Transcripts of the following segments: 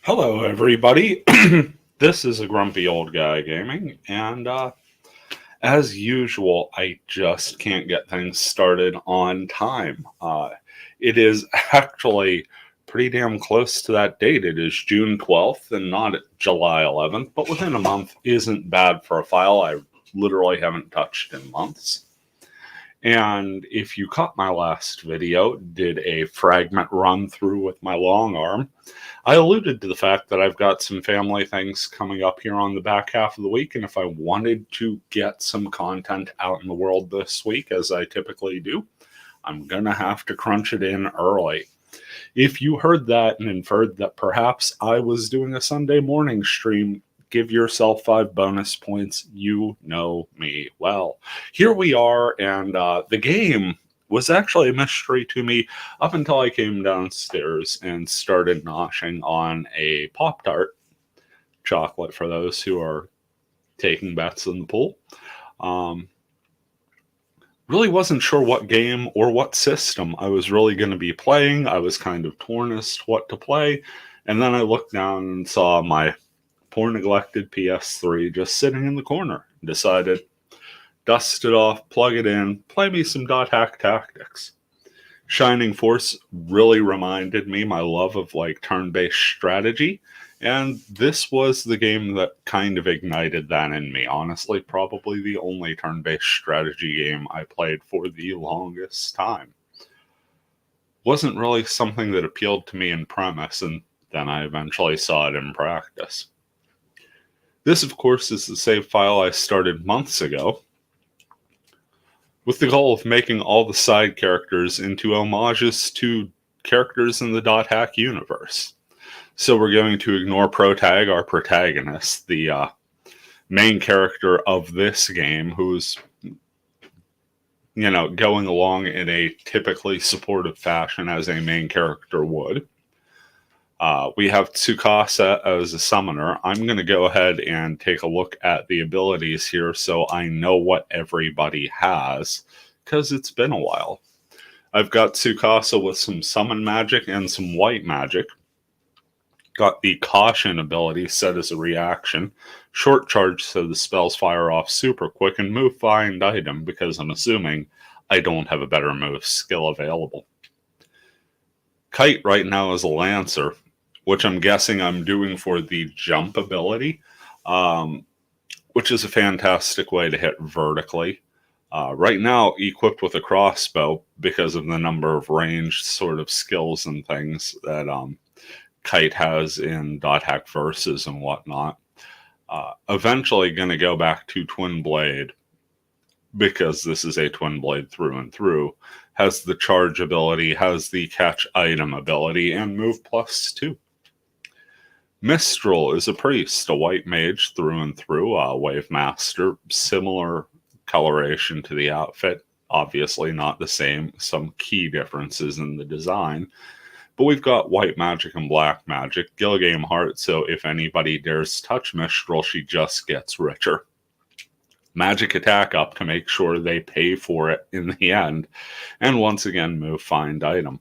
Hello, everybody. This is a grumpy old guy gaming, and as usual, I just can't get things started on time. It is actually pretty damn close to that date. It is June 12th and not July 11th, but within a month isn't bad for a file I literally haven't touched in months. And if you caught my last video, did a fragment run through with my long arm, I alluded to the fact that I've got some family things coming up here on the back half of the week, and if I wanted to get some content out in the world this week, as I typically do, I'm going to have to crunch it in early. If you heard that and inferred that perhaps I was doing a Sunday morning stream, give yourself 5 bonus points. You know me well. Here we are, and the game was actually a mystery to me up until I came downstairs and started noshing on a Pop-Tart chocolate for those who are taking bets in the pool. Really wasn't sure what game or what system I was really going to be playing. I was kind of torn as to what to play. And then I looked down and saw my poor neglected PS3 just sitting in the corner. Decided, dust it off, plug it in, play me some .hack Tactics. Shining Force really reminded me my love of like turn-based strategy, and this was the game that kind of ignited that in me. Honestly, probably the only turn-based strategy game I played for the longest time. Wasn't really something that appealed to me in premise, and then I eventually saw it in practice. This, of course, is the save file I started months ago, with the goal of making all the side characters into homages to characters in the .hack universe. So we're going to ignore Protag, our protagonist, the main character of this game, who's, going along in a typically supportive fashion as a main character would. We have Tsukasa as a summoner. I'm going to go ahead and take a look at the abilities here so I know what everybody has, because it's been a while. I've got Tsukasa with some summon magic and some white magic. Got the Caution ability set as a reaction. Short charge so the spells fire off super quick, and move find item because I'm assuming I don't have a better move skill available. Kite right now is a Lancer, which I'm guessing I'm doing for the jump ability, which is a fantastic way to hit vertically. Right now, equipped with a crossbow because of the number of ranged sort of skills and things that Kite has in .hack versus and whatnot. Eventually going to go back to Twin Blade, because this is a Twin Blade through and through. Has the charge ability, has the catch item ability, and move +2. Mistral is a priest, a white mage through and through, a wave master, similar coloration to the outfit, obviously not the same, some key differences in the design. But we've got white magic and black magic, Gilgame Heart, so if anybody dares touch Mistral, she just gets richer. Magic attack up to make sure they pay for it in the end, and once again move find item.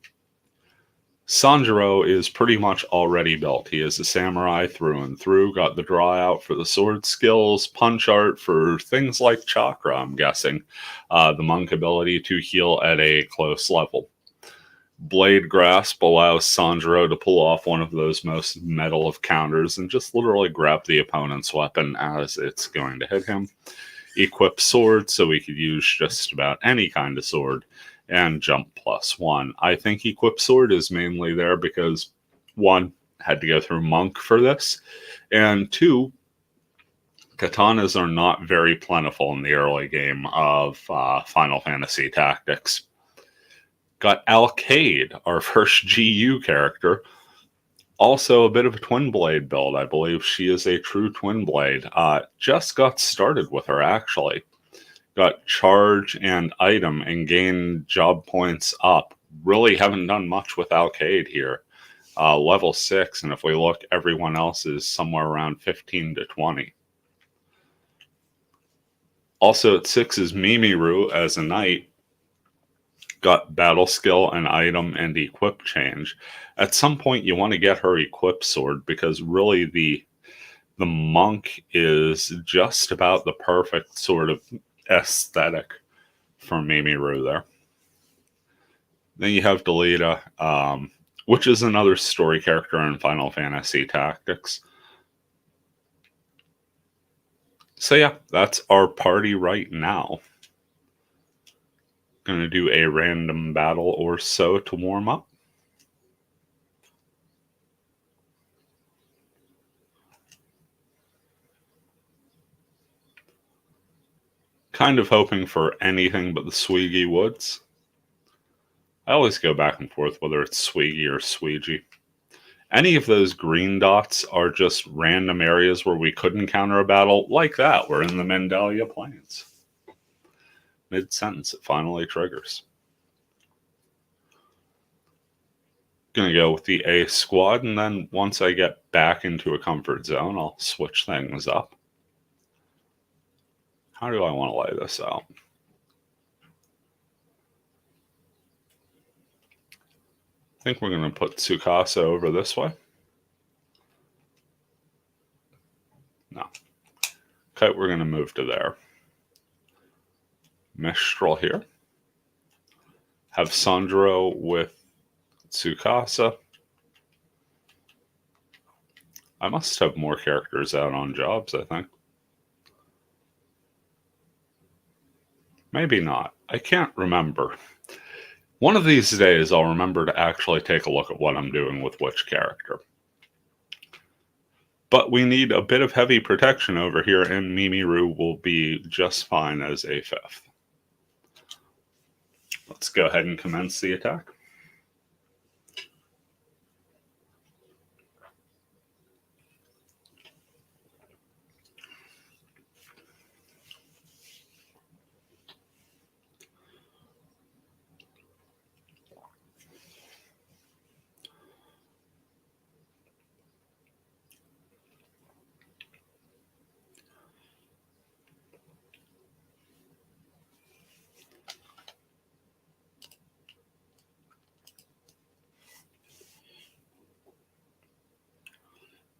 Sanjuro is pretty much already built. He is a samurai through and through, got the draw out for the sword skills, punch art for things like chakra, I'm guessing, the monk ability to heal at a close level. Blade Grasp allows Sanjuro to pull off one of those most metal of counters and just literally grab the opponent's weapon as it's going to hit him. Equip Sword, so we could use just about any kind of sword, and jump +1. I think Equip Sword is mainly there because, 1, had to go through Monk for this, and 2, katanas are not very plentiful in the early game of Final Fantast Tactics. Got Alcade, our first GU character, also a bit of a Twin Blade build. I believe she is a true Twin Blade. Just got started with her, actually. Got charge and item and gain job points up. Really haven't done much with Alcade here. Level 6, and if we look, everyone else is somewhere around 15 to 20. Also at 6 is Mimiru as a knight. Got battle skill and item and equip change. At some point you want to get her equip sword, because really the monk is just about the perfect sort of aesthetic for Mimiru there. Then you have Delita, which is another story character in Final Fantasy Tactics. So yeah, that's our party right now. Going to do a random battle or so to warm up. Kind of hoping for anything but the Swiggy Woods. I always go back and forth whether it's Swiggy or Sweegie. Any of those green dots are just random areas where we could encounter a battle like that. We're in the Mandalia Plains. Mid-sentence, it finally triggers. Gonna go with the A squad, and then once I get back into a comfort zone, I'll switch things up. How do I want to lay this out? I think we're going to put Tsukasa over this way. No. Okay, we're going to move to there. Mistral here. Have Sandro with Tsukasa. I must have more characters out on jobs, I think. Maybe not. I can't remember. One of these days, I'll remember to actually take a look at what I'm doing with which character. But we need a bit of heavy protection over here, and Mimiru will be just fine as a 5th. Let's go ahead and commence the attack.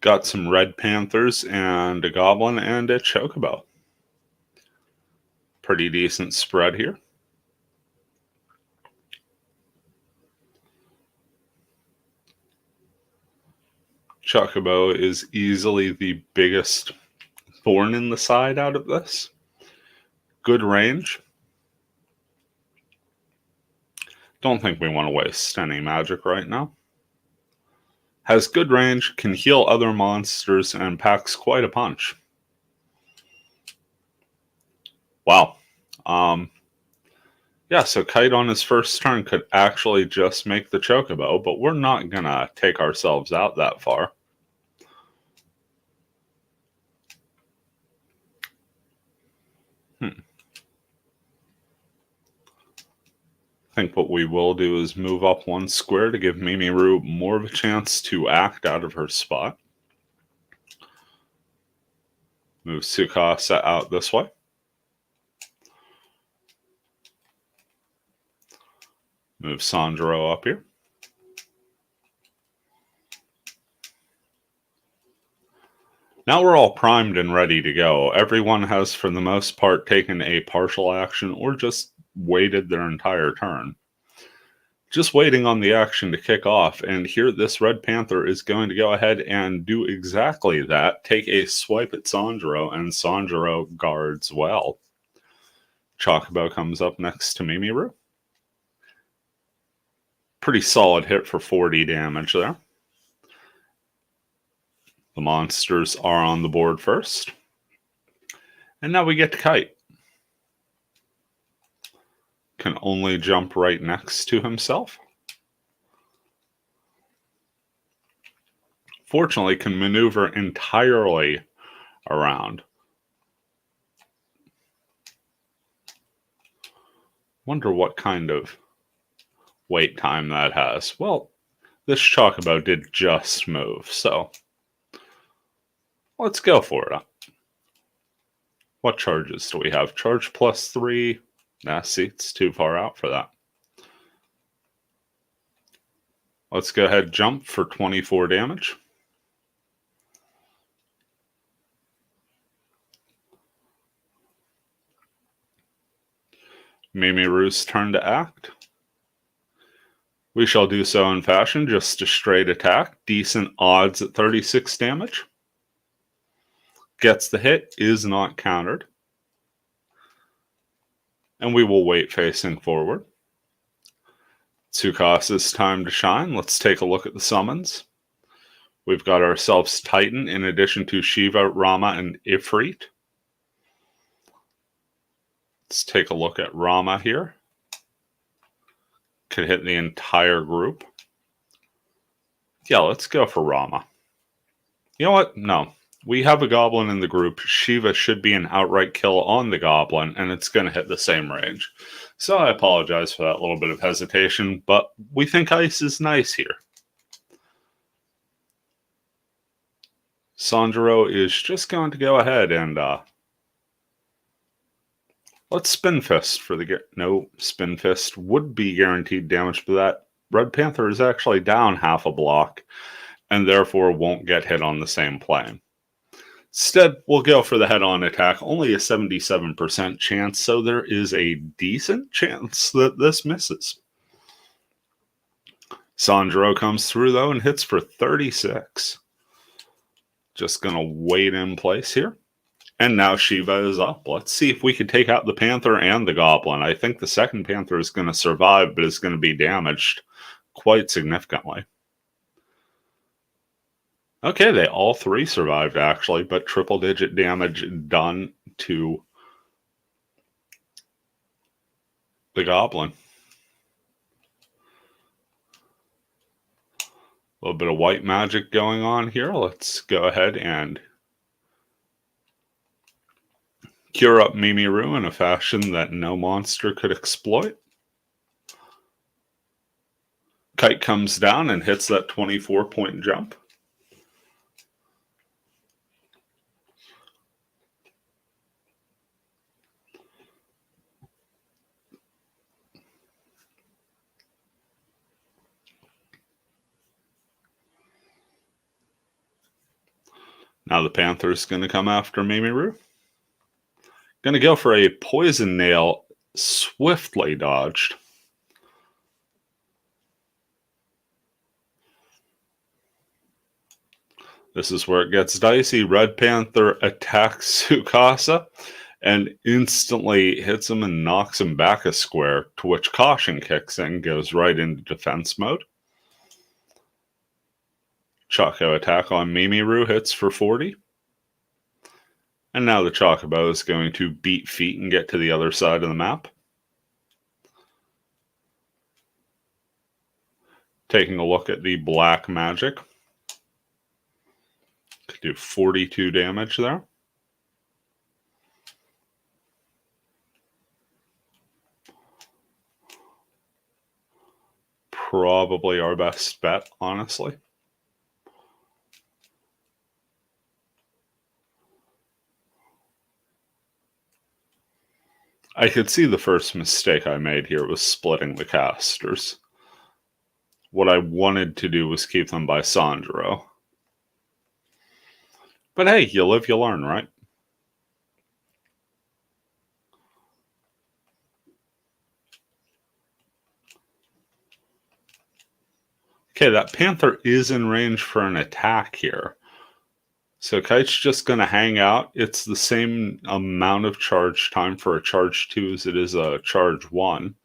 Got some red panthers and a goblin and a chocobo. Pretty decent spread here. Chocobo is easily the biggest thorn in the side out of this. Good range. Don't think we want to waste any magic right now. Has good range, can heal other monsters, and packs quite a punch. Wow. Yeah, so Kite on his first turn could actually just make the Chocobo, but we're not going to take ourselves out that far. I think what we will do is move up 1 square to give Mimiru more of a chance to act out of her spot. Move Tsukasa out this way. Move Sandro up here. Now we're all primed and ready to go. Everyone has, for the most part, taken a partial action or just waited their entire turn. Just waiting on the action to kick off, and here this Red Panther is going to go ahead and do exactly that. Take a swipe at Sandro, and Sandro guards well. Chocobo comes up next to Mimiru. Pretty solid hit for 40 damage there. The monsters are on the board first. And now we get to Kite. Can only jump right next to himself. Fortunately, can maneuver entirely around. Wonder what kind of wait time that has. Well, this Chocobo did just move, so let's go for it. What charges do we have? Charge +3. Nah, see, it's too far out for that. Let's go ahead and jump for 24 damage. Mimiru's turn to act. We shall do so in fashion, just a straight attack. Decent odds at 36 damage. Gets the hit, is not countered. And we will wait facing forward. Tsukasa's time to shine. Let's take a look at the summons. We've got ourselves Titan in addition to Shiva, Rama, and Ifrit. Let's take a look at Rama here. Could hit the entire group. Yeah, let's go for Rama. You know what? No. We have a goblin in the group. Shiva should be an outright kill on the goblin, and it's going to hit the same range. So I apologize for that little bit of hesitation, but we think ice is nice here. Sanjuro is just going to go ahead and let's Spin Fist for the... No, Spin Fist would be guaranteed damage, but that Red Panther is actually down half a block and therefore won't get hit on the same plane. Instead, we'll go for the head-on attack. Only a 77% chance, so there is a decent chance that this misses. Sanjuro comes through, though, and hits for 36. Just going to wait in place here. And now Shiva is up. Let's see if we can take out the Panther and the Goblin. I think the second Panther is going to survive, but is going to be damaged quite significantly. Okay, they all three survived, actually, but triple-digit damage done to the Goblin. A little bit of white magic going on here. Let's go ahead and cure up Mimiru in a fashion that no monster could exploit. Kite comes down and hits that 24-point jump. Now the Panther's going to come after Mimiru. Going to go for a Poison Nail, swiftly dodged. This is where it gets dicey. Red Panther attacks Tsukasa and instantly hits him and knocks him back a square, to which Caution kicks in, goes right into defense mode. Choco attack on Mimiru hits for 40. And now the Chocobo is going to beat feet and get to the other side of the map. Taking a look at the black magic. Could do 42 damage there. Probably our best bet, honestly. I could see the first mistake I made here was splitting the casters. What I wanted to do was keep them by Sanjuro. But hey, you live, you learn, right? Okay, that Panther is in range for an attack here. So Kite's just going to hang out. It's the same amount of charge time for a charge 2 as it is a charge 1.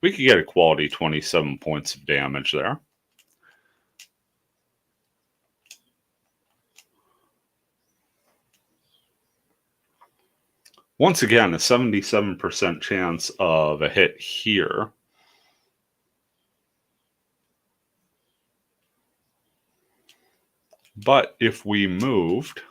We could get a quality 27 points of damage there. Once again, a 77% chance of a hit here. But if we moved...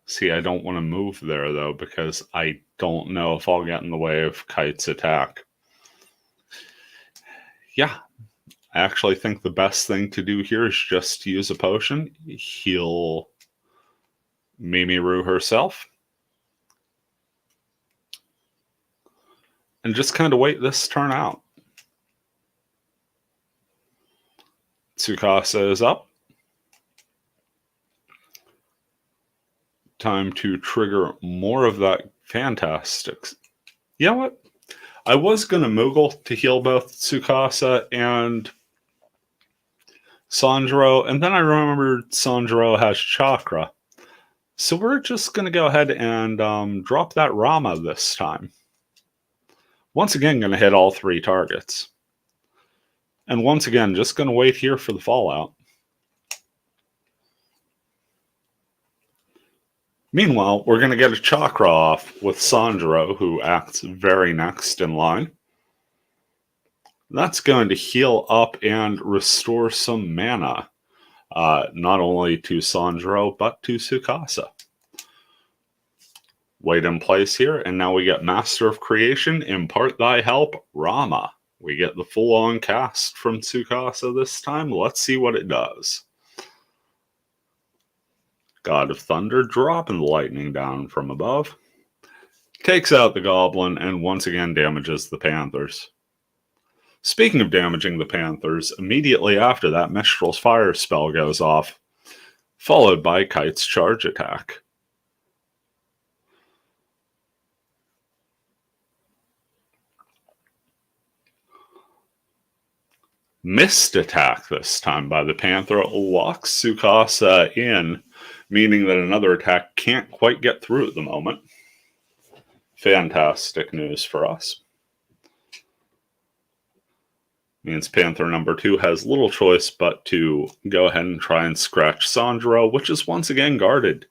See, I don't want to move there, though, because I don't know if I'll get in the way of Kite's attack. Yeah, I actually think the best thing to do here is just use a potion, heal Mimiru herself, and just kind of wait this turn out. Tsukasa is up. Time to trigger more of that Fantastics. You know what? I was going to Moogle to heal both Tsukasa and Sanjuro, and then I remembered Sanjuro has Chakra. So we're just going to go ahead and drop that Rama this time. Once again, going to hit all 3 targets. And once again, just going to wait here for the fallout. Meanwhile, we're going to get a Chakra off with Sanjuro, who acts very next in line. That's going to heal up and restore some mana, not only to Sanjuro, but to Tsukasa. Wait in place here, and now we get Master of Creation, Impart Thy Help, Rama. We get the full-on cast from Tsukasa this time. Let's see what it does. God of Thunder, dropping the lightning down from above. Takes out the Goblin, and once again damages the Panthers. Speaking of damaging the Panthers, immediately after that, Mistral's Fire spell goes off, followed by Kite's charge attack. Missed attack this time by the Panther locks Tsukasa in, meaning that another attack can't quite get through at the moment. Fantastic news for us. Means Panther number 2 has little choice but to go ahead and try and scratch Sanjuro, which is once again guarded.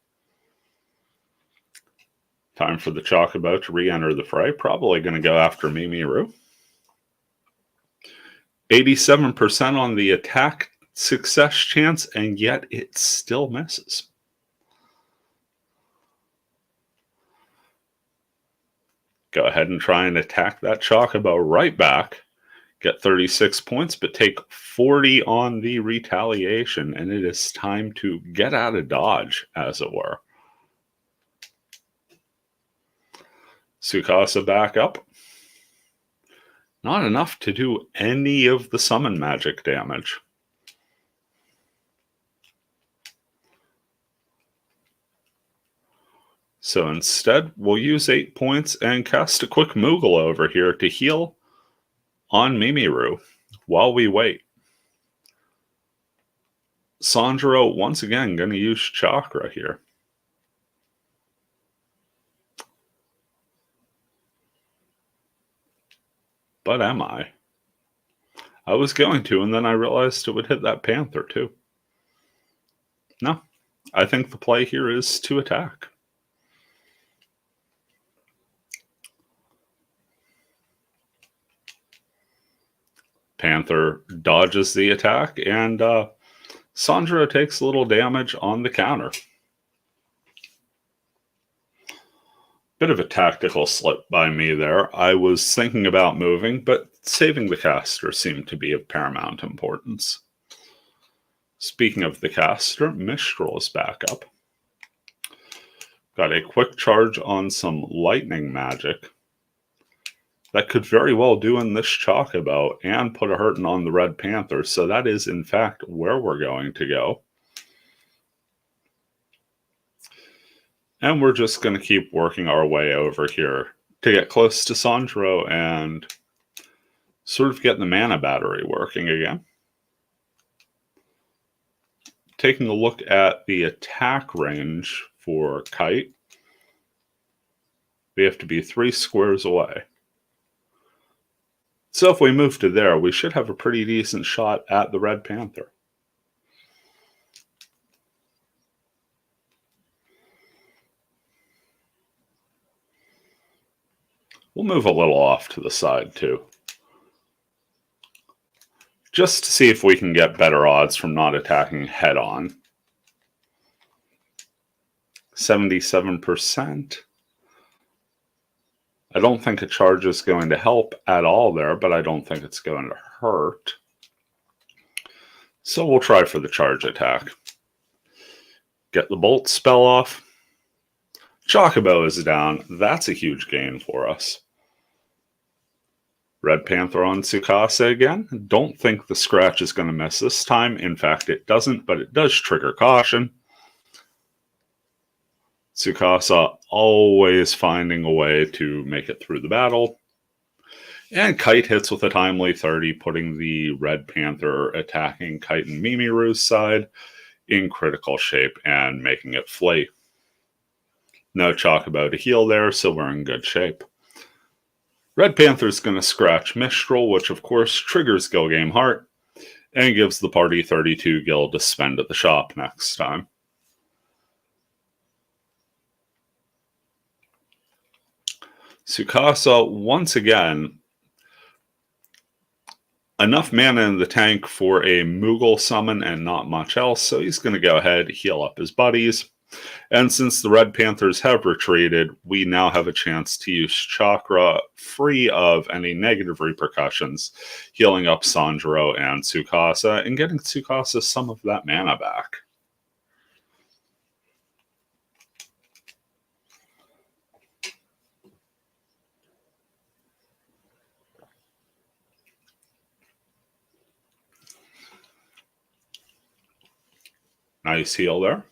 Time for the Chocobo to re-enter the fray. Probably going to go after Mimiru. 87% on the attack success chance, and yet it still misses. Go ahead and try and attack that Chocobo right back. Get 36 points, but take 40 on the retaliation, and it is time to get out of dodge, as it were. Tsukasa back up. Not enough to do any of the summon magic damage. So instead, we'll use 8 points and cast a quick Moogle over here to heal on Mimiru while we wait. Sanjuro once again going to use Chakra here. But am I? I was going to, and then I realized it would hit that Panther too. No, I think the play here is to attack. Panther dodges the attack, and Sanjuro takes a little damage on the counter. Bit of a tactical slip by me there. I was thinking about moving, but saving the caster seemed to be of paramount importance. Speaking of the caster, Mistral is back up. Got a quick charge on some lightning magic. That could very well do in this Chocobo and put a hurting on the Red Panther, so that is in fact where we're going to go. And we're just going to keep working our way over here to get close to Sanjuro and sort of get the mana battery working again. Taking a look at the attack range for Kite, we have to be 3 squares away. So if we move to there, we should have a pretty decent shot at the Red Panther. We'll move a little off to the side too, just to see if we can get better odds from not attacking head on. 77%. I don't think a charge is going to help at all there, but I don't think it's going to hurt. So we'll try for the charge attack. Get the bolt spell off. Chocobo is down. That's a huge gain for us. Red Panther on Tsukasa again. Don't think the scratch is going to miss this time. In fact, it doesn't, but it does trigger caution. Tsukasa always finding a way to make it through the battle. And Kite hits with a timely 30, putting the Red Panther attacking Kite and Mimiru's side in critical shape and making it flee. No Chocobo to heal there, so we're in good shape. Red Panther's going to scratch Mistral, which of course triggers Gil Game Heart, and gives the party 32 gil to spend at the shop next time. Tsukasa, once again, enough mana in the tank for a Moogle summon and not much else, so he's going to go ahead, heal up his buddies. And since the Red Panthers have retreated, we now have a chance to use Chakra free of any negative repercussions, healing up Sanjuro and Tsukasa, and getting Tsukasa some of that mana back. Nice heal there.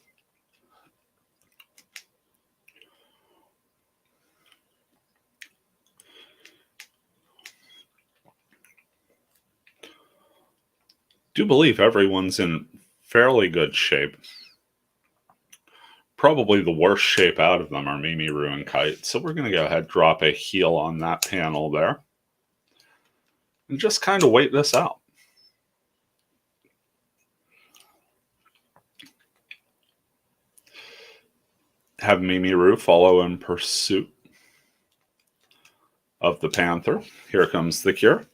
Do believe everyone's in fairly good shape. Probably the worst shape out of them are Mimiru and Kite, so we're going to go ahead and drop a heal on that panel there. And just kind of wait this out. Have Mimiru follow in pursuit of the Panther. Here comes the cure.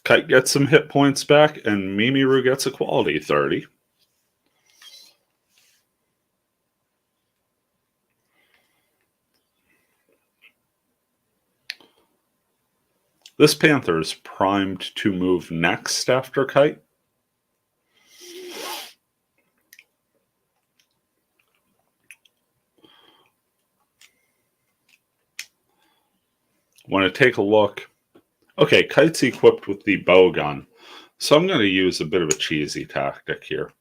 Kite gets some hit points back, and Mimiru gets a quality 30. This Panther is primed to move next after Kite. Want to take a look. Okay, Kite's equipped with the bow gun, so I'm going to use a bit of a cheesy tactic here.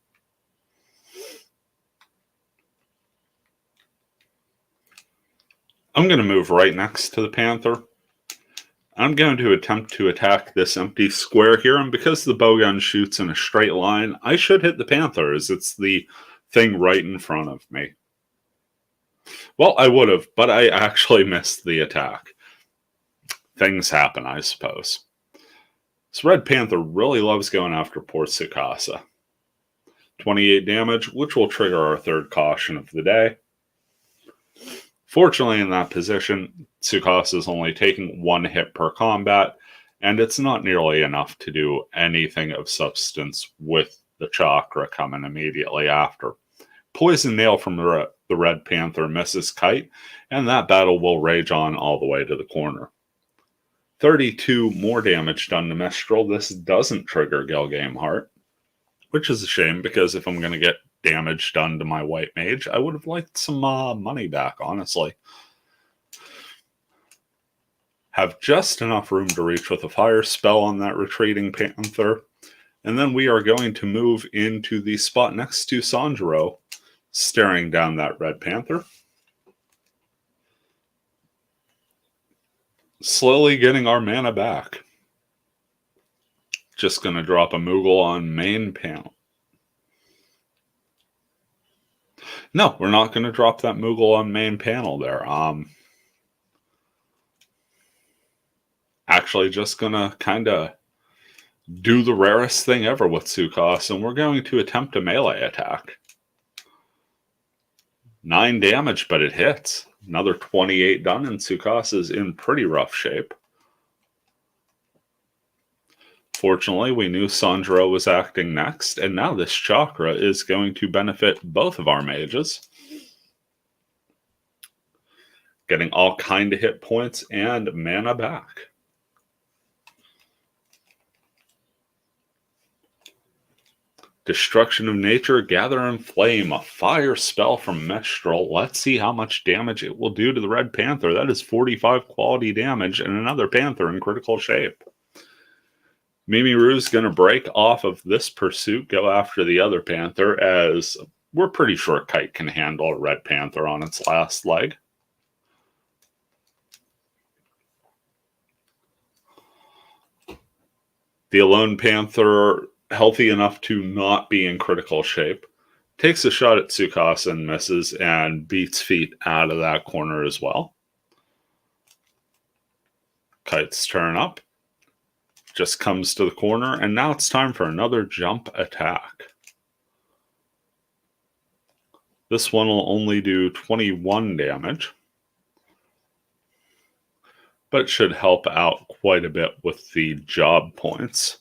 I'm going to move right next to the Panther. I'm going to attempt to attack this empty square here, and because the bow gun shoots in a straight line, I should hit the Panther, as it's the thing right in front of me. Well, I would have, but I actually missed the attack. Things happen, I suppose. This Red Panther really loves going after poor Tsukasa. 28 damage, which will trigger our third caution of the day. Fortunately, in that position, Tsukasa is only taking one hit per combat, and it's not nearly enough to do anything of substance with the Chakra coming immediately after. Poison Nail from the Red Panther misses Kite, and that battle will rage on all the way to the corner. 32 more damage done to Mistral. This doesn't trigger Gil Game Heart, which is a shame, because if I'm going to get damage done to my white mage, I would have liked some money back, honestly. Have just enough room to reach with a fire spell on that retreating Panther, and then we are going to move into the spot next to Sanjuro, staring down that Red Panther. Slowly getting our mana back. Just going to drop a Moogle on main panel. No, we're not going to drop that Moogle on main panel there. Actually just going to kind of do the rarest thing ever with Tsukasa, and we're going to attempt a melee attack. 9 damage, but it hits. Another 28 done, and Tsukasa's in pretty rough shape. Fortunately, we knew Sanjuro was acting next, and now this Chakra is going to benefit both of our mages. Getting all kind of hit points and mana back. Destruction of Nature, Gather and Flame, a fire spell from Mestral. Let's see how much damage it will do to the Red Panther. That is 45 quality damage and another Panther in critical shape. Mimiru's going to break off of this pursuit, go after the other Panther, as we're pretty sure Kite can handle a Red Panther on its last leg. The Alone Panther, healthy enough to not be in critical shape, takes a shot at Tsukasa and misses and beats feet out of that corner as well. Kite's turn up. Just comes to the corner, and now it's time for another jump attack. This one will only do 21 damage, but it should help out quite a bit with the job points.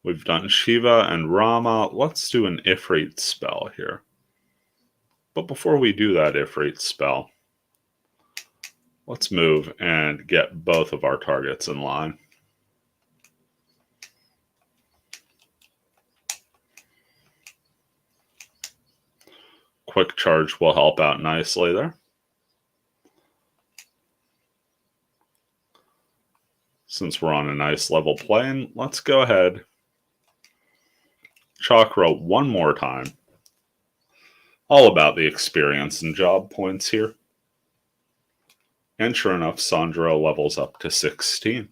We've done Shiva and Rama. Let's do an Ifrit spell here. But before we do that Ifrit spell, let's move and get both of our targets in line. Quick charge will help out nicely there. Since we're on a nice level plane, let's go ahead. Chakra one more time. All about the experience and job points here. And sure enough, Sandro levels up to 16.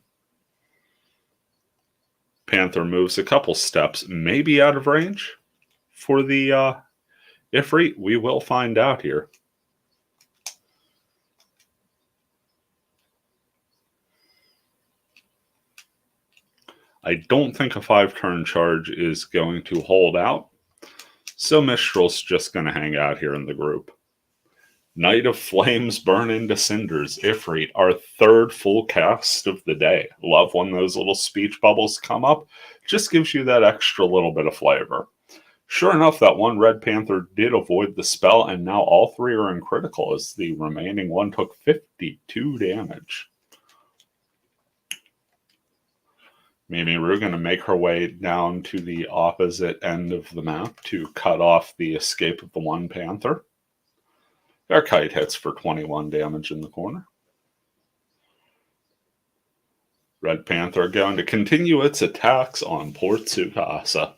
Panther moves a couple steps, maybe out of range for the Ifrit. We will find out here. I don't think a 5-turn charge is going to hold out, so Mistral's just going to hang out here in the group. Night of Flames burn into cinders. Ifrit, our third full cast of the day. Love when those little speech bubbles come up. Just gives you that extra little bit of flavor. Sure enough, that one Red Panther did avoid the spell, and now all three are in critical as the remaining one took 52 damage. Mimiru going to make her way down to the opposite end of the map to cut off the escape of the one Panther. Their Kite hits for 21 damage in the corner. Red Panther going to continue its attacks on poor Tsukasa.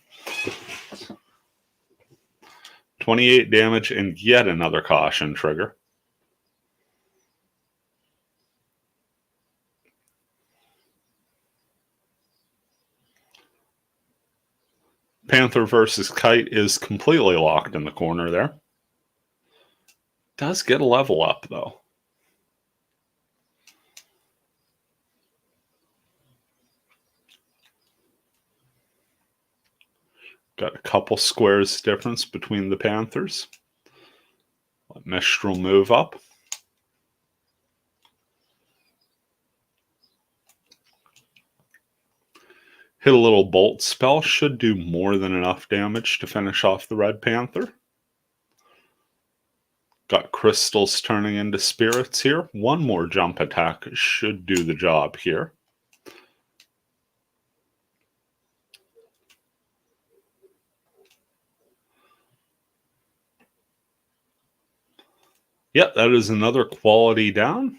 28 damage and yet another caution trigger. Panther versus Kite is completely locked in the corner there. Does get a level up, though. Got a couple squares difference between the Panthers. Let Mistral move up. Hit a little bolt spell. Should do more than enough damage to finish off the Red Panther. Got crystals turning into spirits here. One more jump attack should do the job here. Yep, that is another quality down.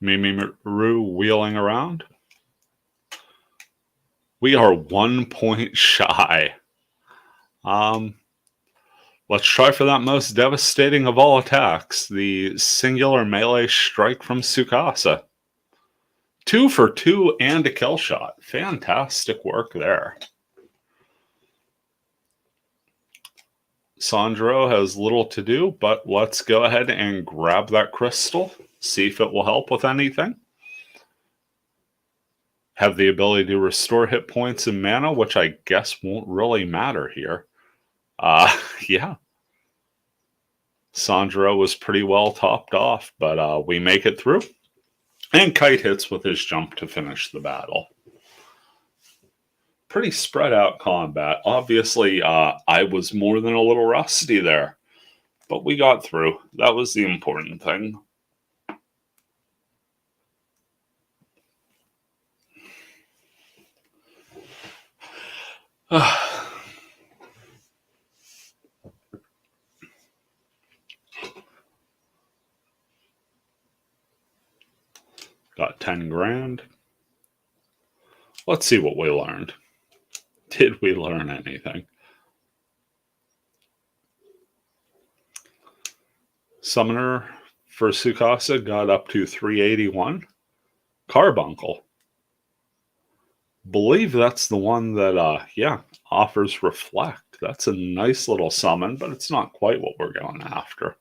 Mimiru wheeling around. We are 1 point shy. Let's try for that most devastating of all attacks, the singular melee strike from Tsukasa. 2 for 2 and a kill shot. Fantastic work there. Sandro has little to do, but let's go ahead and grab that crystal, see if it will help with anything. Have the ability to restore hit points and mana, which I guess won't really matter here. Yeah. Sandro was pretty well topped off, but we make it through. And Kite hits with his jump to finish the battle. pretty spread out combat. Obviously, I was more than a little rusty there, but we got through. That was the important thing. Got 10 grand. Let's see what we learned. Did we learn anything? Summoner for Sukasa got up to 381. Carbuncle. Believe that's the one that, offers Reflect. That's a nice little summon, but it's not quite what we're going after.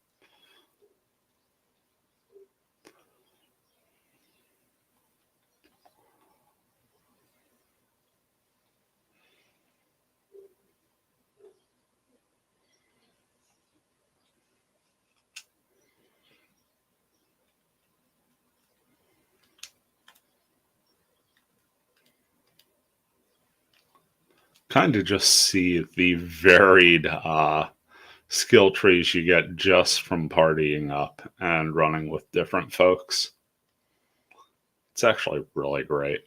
Kind of just see the varied skill trees you get just from partying up and running with different folks. It's actually really great.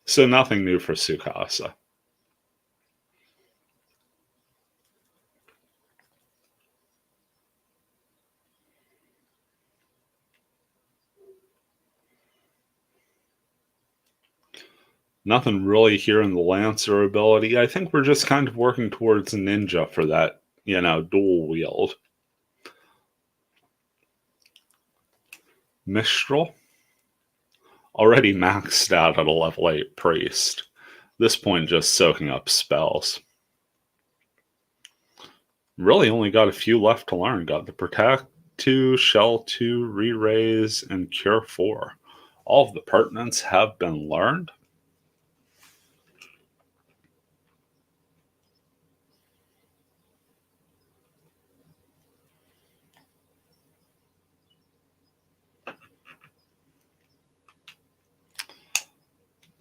So nothing new for Sukasa. Nothing really here in the Lancer ability. I think we're just kind of working towards Ninja for that, dual wield. Mistral. Already maxed out at a level 8 priest. This point just soaking up spells. Really only got a few left to learn. Got the Protect 2, Shell 2, Re-Raise, and Cure 4. All of the pertinents have been learned.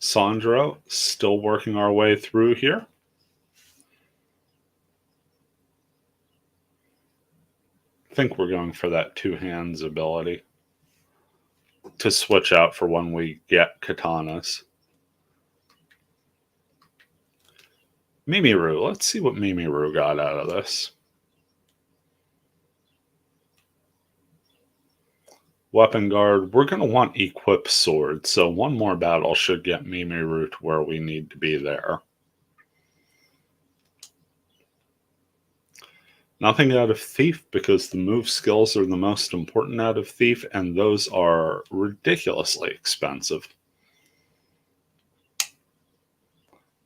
Sandro, still working our way through here. I think we're going for that 2 hands ability to switch out for when we get katanas. Mimiru, let's see what Mimiru got out of this. Weapon guard, we're going to want equip sword, so one more battle should get Mimiru to where we need to be there. Nothing out of Thief, because the move skills are the most important out of Thief, and those are ridiculously expensive.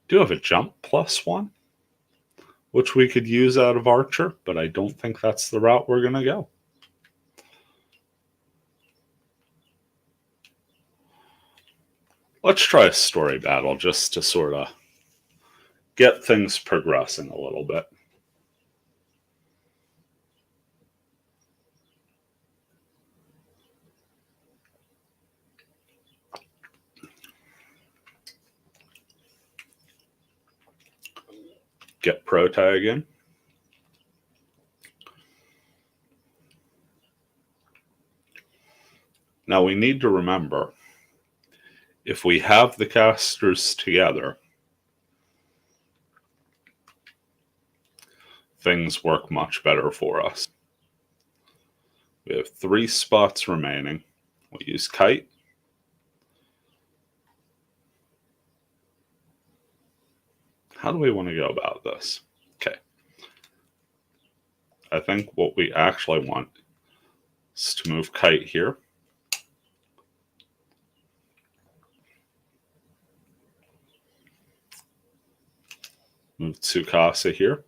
Do have a jump +1, which we could use out of Archer, but I don't think that's the route we're going to go. Let's try a story battle just to sort of get things progressing a little bit. Get pro tag in. Now we need to remember, if we have the casters together, things work much better for us. We have 3 spots remaining. We'll use Kite. How do we want to go about this? Okay. I think what we actually want is to move Kite here. Move Tsukasa here.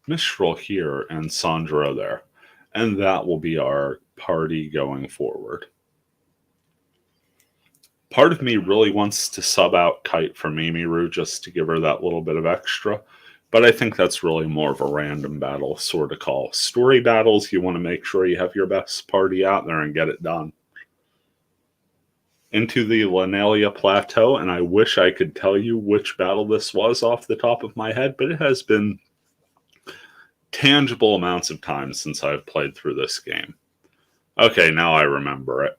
Mistral here and Sandro there. And that will be our party going forward. Part of me really wants to sub out Kite for Mimiru just to give her that little bit of extra, but I think that's really more of a random battle sort of call. Story battles, you want to make sure you have your best party out there and get it done. into the Linealia Plateau, and I wish I could tell you which battle this was off the top of my head, but it has been tangible amounts of time since I've played through this game. Okay, now I remember it.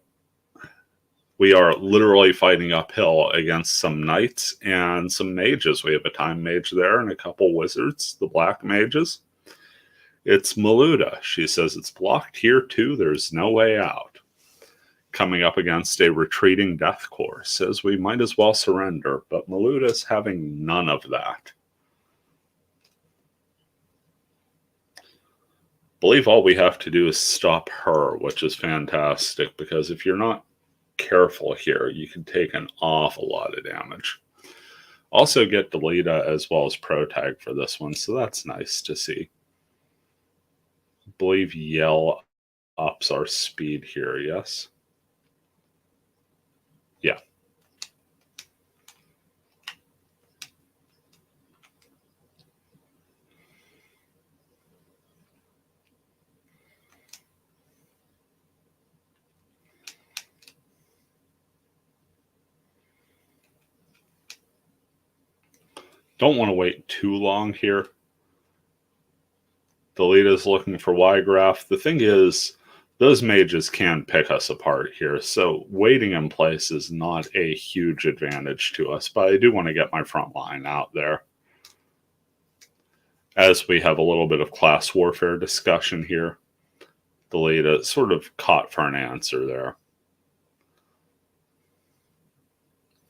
We are literally fighting uphill against some knights and some mages. We have a time mage there and a couple wizards, the black mages. It's Maluda. She says it's blocked here too. There's no way out. Coming up against a retreating death corps. Says we might as well surrender, but Maluda's having none of that. I believe all we have to do is stop her, which is fantastic, because if you're not careful here, you can take an awful lot of damage. Also get Delita as well as Pro Tag for this one, so that's nice to see. I believe Yell ups our speed here, yes? Yeah. Don't want to wait too long here. Delita's looking for Y-Graph. The thing is, those mages can pick us apart here, so waiting in place is not a huge advantage to us, but I do want to get my front line out there. As we have a little bit of class warfare discussion here, Delita sort of caught for an answer there.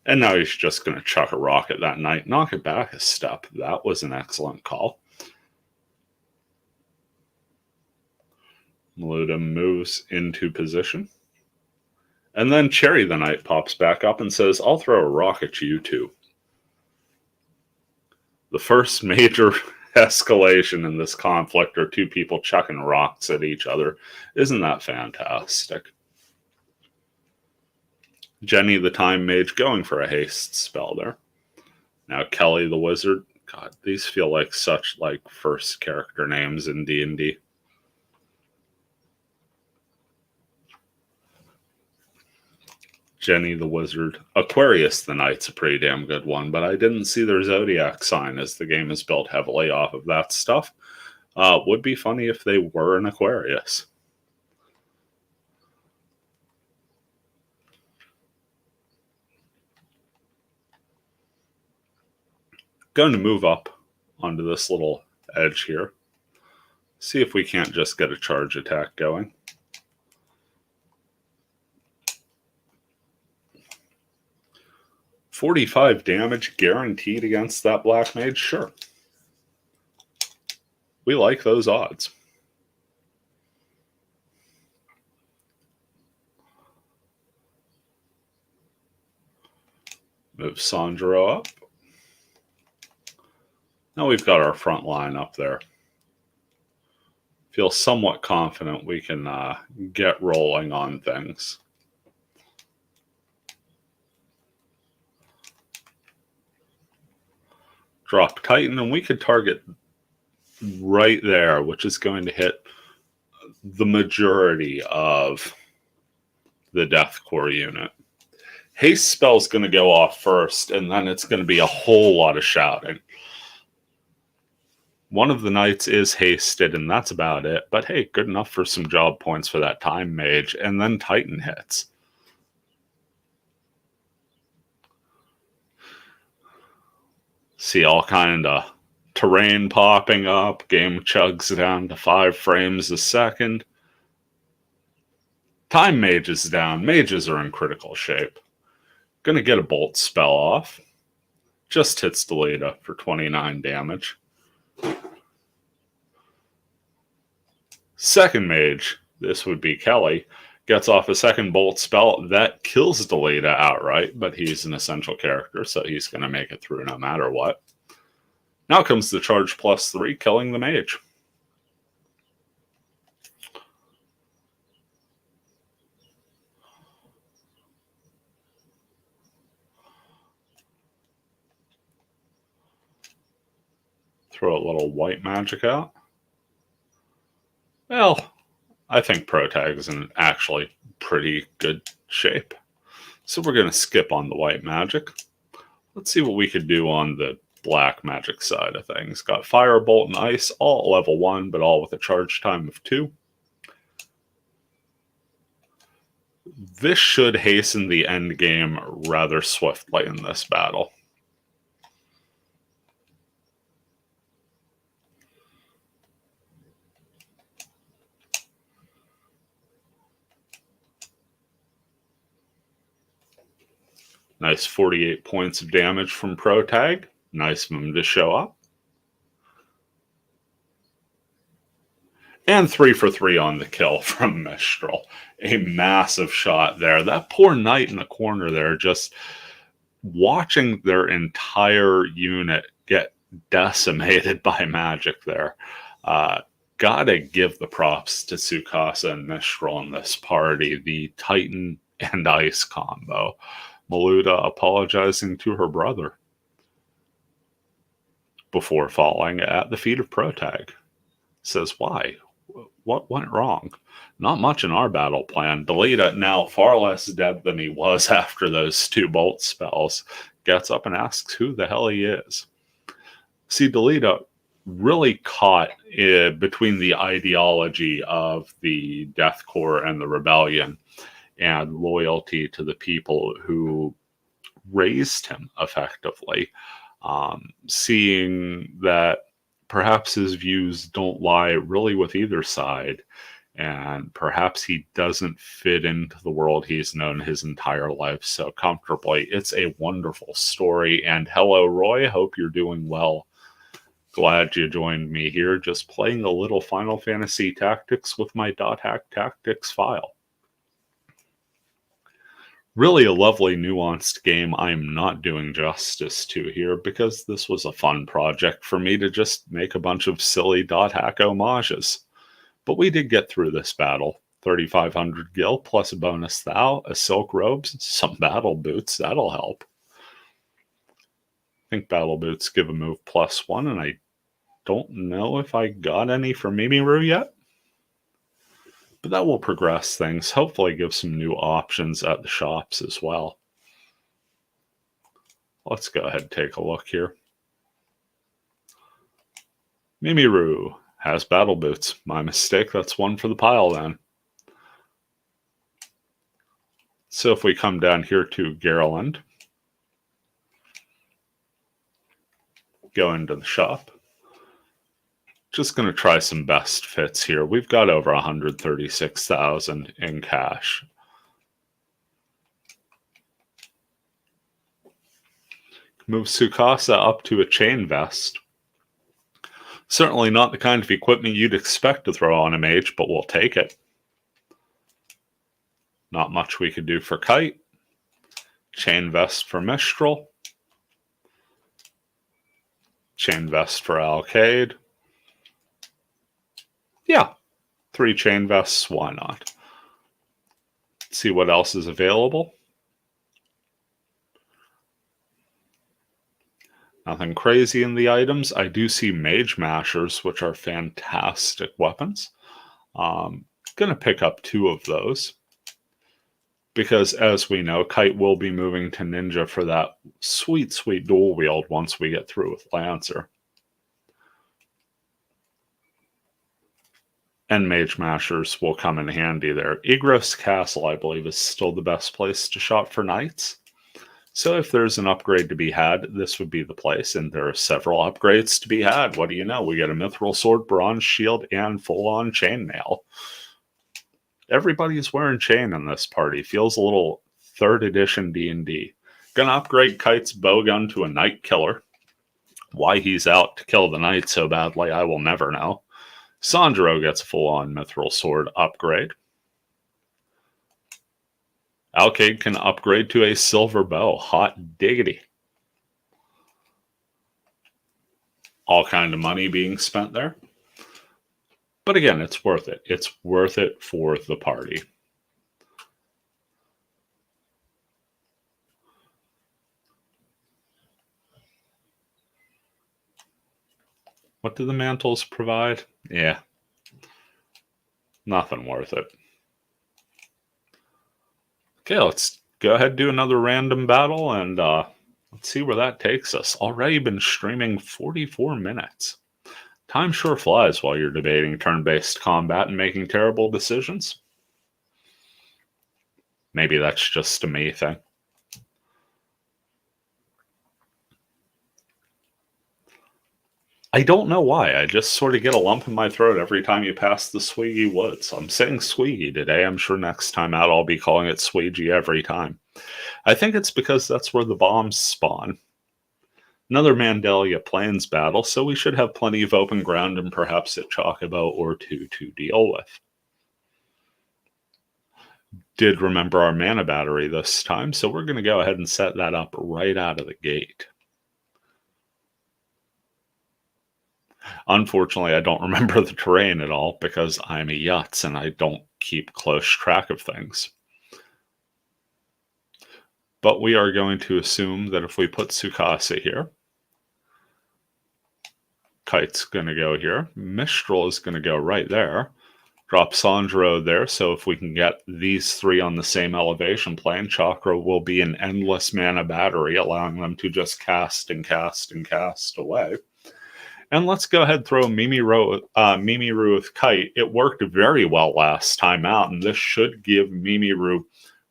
And now he's just going to chuck a rock at that knight, knock it back a step. That was an excellent call. Maluda moves into position. And then Cherry the Knight pops back up and says, I'll throw a rock at you too. The first major escalation in this conflict are two people chucking rocks at each other. Isn't that fantastic? Jenny the Time Mage going for a haste spell there. Now Kelly the Wizard. God, these feel like such first character names in D&D. Jenny the Wizard. Aquarius the Knight's a pretty damn good one, but I didn't see their zodiac sign as the game is built heavily off of that stuff. Would be funny if they were an Aquarius. Going to move up onto this little edge here. See if we can't just get a charge attack going. $45 damage guaranteed against that black mage? Sure. We like those odds. Move Sandro up. Now we've got our front line up there. Feel somewhat confident we can get rolling on things. Drop Titan, and we could target right there, which is going to hit the majority of the Death Corps unit. Haste spell's going to go off first, and then it's going to be a whole lot of shouting. One of the knights is hasted, and that's about it. But hey, good enough for some job points for that Time Mage, and then Titan hits. See all kind of terrain popping up. Game chugs down to 5 frames a second. Time Mage is down. Mages are in critical shape. Gonna get a bolt spell off. Just hits Delita for 29 damage. Second mage, this would be Kelly, gets off a second bolt spell that kills Delita outright, but he's an essential character, so he's going to make it through no matter what. Now comes the charge +3, killing the mage. Throw a little white magic out. Well, I think Pro Tag's in actually pretty good shape. So we're going to skip on the white magic. Let's see what we could do on the black magic side of things. Got Fire, Bolt, and Ice, all at level 1, but all with a charge time of 2. This should hasten the end game rather swiftly in this battle. Nice 48 points of damage from Protag. Nice of him to show up. And 3 for 3 on the kill from Mistral. A massive shot there. That poor knight in the corner there, just watching their entire unit get decimated by magic there. Gotta give the props to Tsukasa and Mistral in this party. The Titan and Ice combo. Maluda apologizing to her brother before falling at the feet of Protag. Says, why? What went wrong? Not much in our battle plan. Delita, now far less dead than he was after those 2 bolt spells, gets up and asks who the hell he is. See, Delita really caught between the ideology of the Death Corps and the Rebellion and loyalty to the people who raised him effectively, seeing that perhaps his views don't lie really with either side, and perhaps he doesn't fit into the world he's known his entire life so comfortably. It's a wonderful story, and hello, Roy. Hope you're doing well. Glad you joined me here, just playing a little Final Fantasy Tactics with my .hack tactics file. Really a lovely, nuanced game I'm not doing justice to here because this was a fun project for me to just make a bunch of silly .hack homages. But we did get through this battle. 3,500 gil plus a bonus thou, a silk robes, some battle boots, that'll help. I think battle boots give a move +1, and I don't know if I got any for Mimiru yet. But that will progress things, hopefully give some new options at the shops as well. Let's go ahead and take a look here. Mimiru has battle boots. My mistake, that's 1 for the pile then. So if we come down here to Garland, go into the shop. Just going to try some best fits here. We've got over 136,000 in cash. Move Tsukasa up to a chain vest. Certainly not the kind of equipment you'd expect to throw on a mage, but we'll take it. Not much we could do for Kite. Chain vest for Mistral. Chain vest for Alcade. Yeah, 3 chain vests, why not? Let's see what else is available. Nothing crazy in the items. I do see Mage Mashers, which are fantastic weapons. Gonna pick up 2 of those. Because as we know, Kite will be moving to Ninja for that sweet, sweet dual wield once we get through with Lancer. And Mage Mashers will come in handy there. Igros Castle, I believe, is still the best place to shop for knights. So if there's an upgrade to be had, this would be the place. And there are several upgrades to be had. What do you know? We get a Mithril Sword, Bronze Shield, and full-on Chainmail. Everybody's wearing chain in this party. Feels a little 3rd edition D&D. Gonna upgrade Kite's bowgun to a Night Killer. Why he's out to kill the knight so badly, I will never know. Sandro gets a full-on Mithril Sword upgrade. Alcade can upgrade to a Silver Bow. Hot diggity. All kind of money being spent there. But again, it's worth it. It's worth it for the party. What do the mantles provide? Yeah. Nothing worth it. Okay, let's go ahead, do another random battle, and let's see where that takes us. Already been streaming 44 minutes. Time sure flies while you're debating turn-based combat and making terrible decisions. Maybe that's just a me thing. I don't know why. I just sort of get a lump in my throat every time you pass the Swiggy Woods. I'm saying Swiggy today. I'm sure next time out I'll be calling it Swiggy every time. I think it's because that's where the bombs spawn. Another Mandalia Plains battle, so we should have plenty of open ground and perhaps a Chocobo or two to deal with. Did remember our mana battery this time, so we're going to go ahead and set that up right out of the gate. Unfortunately, I don't remember the terrain at all because I'm a Yutz and I don't keep close track of things. But we are going to assume that if we put Tsukasa here, Kite's going to go here, Mistral is going to go right there, drop Sandro there, so if we can get these three on the same elevation plane, Chakra will be an endless mana battery, allowing them to just cast and cast and cast away. And let's go ahead and throw Mimiru with Kite. It worked very well last time out, and this should give Mimiru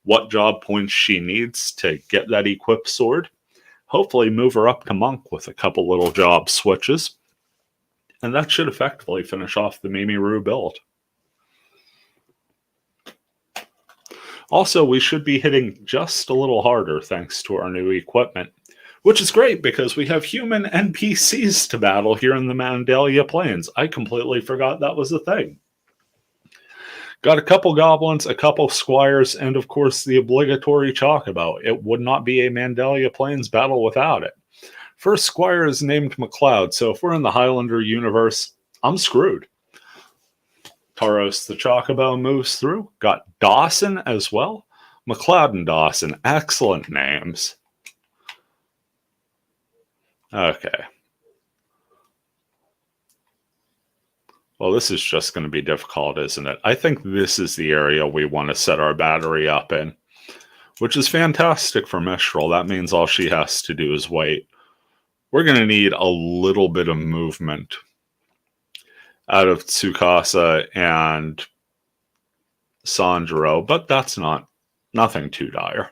what job points she needs to get that equipped sword. Hopefully move her up to Monk with a couple little job switches. And that should effectively finish off the Mimiru build. Also, we should be hitting just a little harder thanks to our new equipment, which is great because we have human NPCs to battle here in the Mandalia Plains. I completely forgot that was a thing. Got a couple goblins, a couple squires, and of course the obligatory Chocobo. It would not be a Mandalia Plains battle without it. First squire is named McLeod, so if we're in the Highlander universe, I'm screwed. Taros the Chocobo moves through. Got Dawson as well. McLeod and Dawson, excellent names. Okay. Well, this is just going to be difficult, isn't it? I think this is the area we want to set our battery up in, which is fantastic for Mistral. That means all she has to do is wait. We're going to need a little bit of movement out of Tsukasa and Sandro, but that's nothing too dire.